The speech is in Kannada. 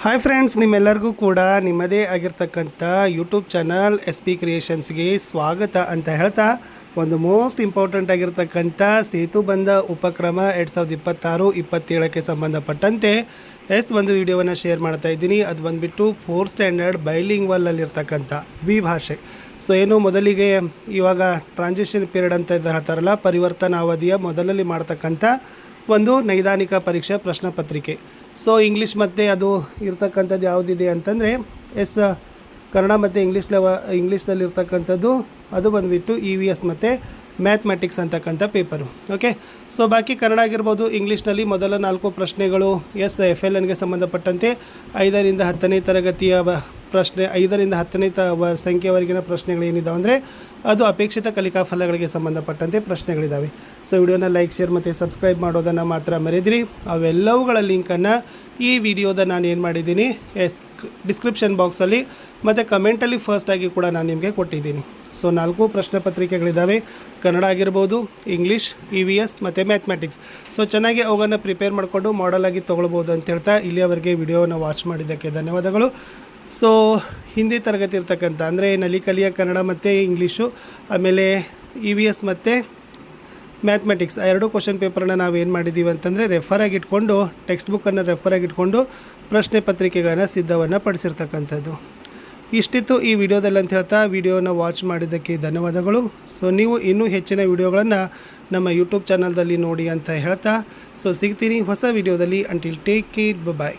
ಹಾಯ್ ಫ್ರೆಂಡ್ಸ್, ನಿಮ್ಮೆಲ್ಲರಿಗೂ ಕೂಡ ನಿಮ್ಮದೇ ಆಗಿರ್ತಕ್ಕಂಥ ಯೂಟ್ಯೂಬ್ ಚಾನಲ್ SP ಕ್ರಿಯೇಷನ್ಸ್ಗೆ ಸ್ವಾಗತ ಅಂತ ಹೇಳ್ತಾ, ಒಂದು ಮೋಸ್ಟ್ ಇಂಪಾರ್ಟೆಂಟ್ ಆಗಿರ್ತಕ್ಕಂಥ ಸೇತುಬಂಧ ಉಪಕ್ರಮ 2026-27ಕ್ಕೆ ಸಂಬಂಧಪಟ್ಟಂತೆ ಒಂದು ವಿಡಿಯೋವನ್ನು ಶೇರ್ ಮಾಡ್ತಾ ಇದ್ದೀನಿ. ಅದು ಬಂದುಬಿಟ್ಟು 4th ಸ್ಟ್ಯಾಂಡರ್ಡ್ ಬೈಲಿಂಗ್ವಲಲ್ಲಿರ್ತಕ್ಕಂಥ ದ್ವಿಭಾಷೆ. ಸೊ ಏನು ಮೊದಲಿಗೆ ಇವಾಗ ಟ್ರಾನ್ಸಿಷನ್ ಪೀರಿಯಡ್ ಅಂತ ಹೇಳ್ತಾರಲ್ಲ, ಪರಿವರ್ತನಾ ಅವಧಿಯ ಮೊದಲಲ್ಲಿ ಮಾಡ್ತಕ್ಕಂಥ ಒಂದು ನೈದಾನಿಕ ಪರೀಕ್ಷೆ ಪ್ರಶ್ನೆ ಪತ್ರಿಕೆ. ಸೊ ಇಂಗ್ಲೀಷ್ ಮತ್ತು ಅದು ಇರ್ತಕ್ಕಂಥದ್ದು ಯಾವುದಿದೆ ಅಂತಂದರೆ ಕನ್ನಡ ಮತ್ತು ಇಂಗ್ಲೀಷ್ನಲ್ಲಿ ಇರ್ತಕ್ಕಂಥದ್ದು ಅದು ಬಂದುಬಿಟ್ಟು EVS ಮತ್ತು ಮ್ಯಾಥಮೆಟಿಕ್ಸ್ ಅಂತಕ್ಕಂಥ ಪೇಪರು. ಓಕೆ, ಸೊ ಬಾಕಿ ಕನ್ನಡ ಆಗಿರ್ಬೋದು. ಇಂಗ್ಲೀಷ್ನಲ್ಲಿ ಮೊದಲ 4 ಪ್ರಶ್ನೆಗಳು FLNಗೆ ಸಂಬಂಧಪಟ್ಟಂತೆ 5ರಿಂದ 10ನೇ ತರಗತಿಯ ಪ್ರಶ್ನೆ, 5ರಿಂದ 10ನೇ ಸಂಖ್ಯೆವರೆಗಿನ ಪ್ರಶ್ನೆಗಳು ಏನಿದ್ದಾವೆ ಅಂದರೆ ಅದು ಅಪೇಕ್ಷಿತ ಕಲಿಕಾ ಫಲಗಳಿಗೆ ಸಂಬಂಧಪಟ್ಟಂತೆ ಪ್ರಶ್ನೆಗಳಿದ್ದಾವೆ. ಸೊ ವಿಡಿಯೋನ ಲೈಕ್, ಶೇರ್ ಮತ್ತು ಸಬ್ಸ್ಕ್ರೈಬ್ ಮಾಡೋದನ್ನು ಮಾತ್ರ ಮರೆದಿರಿ. ಅವೆಲ್ಲವುಗಳ ಲಿಂಕನ್ನು ಈ ವಿಡಿಯೋದ ನಾನು ಏನು ಮಾಡಿದ್ದೀನಿ ಡಿಸ್ಕ್ರಿಪ್ಷನ್ ಬಾಕ್ಸಲ್ಲಿ ಮತ್ತು ಕಮೆಂಟಲ್ಲಿ ಫಸ್ಟಾಗಿ ಕೂಡ ನಾನು ನಿಮಗೆ ಕೊಟ್ಟಿದ್ದೀನಿ. ಸೊ 4 ಪ್ರಶ್ನೆ ಪತ್ರಿಕೆಗಳಿದ್ದಾವೆ, ಕನ್ನಡ ಆಗಿರ್ಬೋದು, ಇಂಗ್ಲೀಷ್, EVS ಮತ್ತು ಮ್ಯಾಥಮೆಟಿಕ್ಸ್. ಸೊ ಚೆನ್ನಾಗಿ ಅವುಗಳನ್ನು ಪ್ರಿಪೇರ್ ಮಾಡಿಕೊಂಡು ಮಾಡಲಾಗಿ ತೊಗೊಳ್ಬೋದು ಅಂತ ಹೇಳ್ತಾ ಇಲ್ಲಿಯವರೆಗೆ ವಿಡಿಯೋವನ್ನು ವಾಚ್ ಮಾಡಿದ್ದಕ್ಕೆ ಧನ್ಯವಾದಗಳು. ಸೊ ಹಿಂದಿ ತರಗತಿ ಇರ್ತಕ್ಕಂಥ ಅಂದರೆ ನಲಿಕಲಿಯ ಕನ್ನಡ ಮತ್ತು ಇಂಗ್ಲೀಷು, ಆಮೇಲೆ EVS ಮತ್ತು ಮ್ಯಾಥಮೆಟಿಕ್ಸ್ ಆ 2 ಕ್ವಶನ್ ಪೇಪರನ್ನು ನಾವು ಏನು ಮಾಡಿದ್ದೀವಿ ಅಂತಂದರೆ ರೆಫರಾಗಿ ಇಟ್ಕೊಂಡು, ಟೆಕ್ಸ್ಟ್ ಬುಕ್ಕನ್ನು ರೆಫರಾಗಿ ಇಟ್ಕೊಂಡು ಪ್ರಶ್ನೆ ಪತ್ರಿಕೆಗಳನ್ನು ಸಿದ್ಧವನ್ನು ಪಡಿಸಿರ್ತಕ್ಕಂಥದ್ದು. ಇಷ್ಟಿತ್ತು ಈ ವಿಡಿಯೋದಲ್ಲಿ ಅಂತ ಹೇಳ್ತಾ ವಿಡಿಯೋನ ವಾಚ್ ಮಾಡಿದ್ದಕ್ಕೆ ಧನ್ಯವಾದಗಳು. ಸೊ ನೀವು ಇನ್ನೂ ಹೆಚ್ಚಿನ ವಿಡಿಯೋಗಳನ್ನು ನಮ್ಮ ಯೂಟ್ಯೂಬ್ ಚಾನಲ್ದಲ್ಲಿ ನೋಡಿ ಅಂತ ಹೇಳ್ತಾ, ಸೊ ಸಿಗ್ತೀನಿ ಹೊಸ ವಿಡಿಯೋದಲ್ಲಿ. ಅಂಟಿಲ್ ಟೇಕ್ ಕೇರ್, ಬಾಯ್.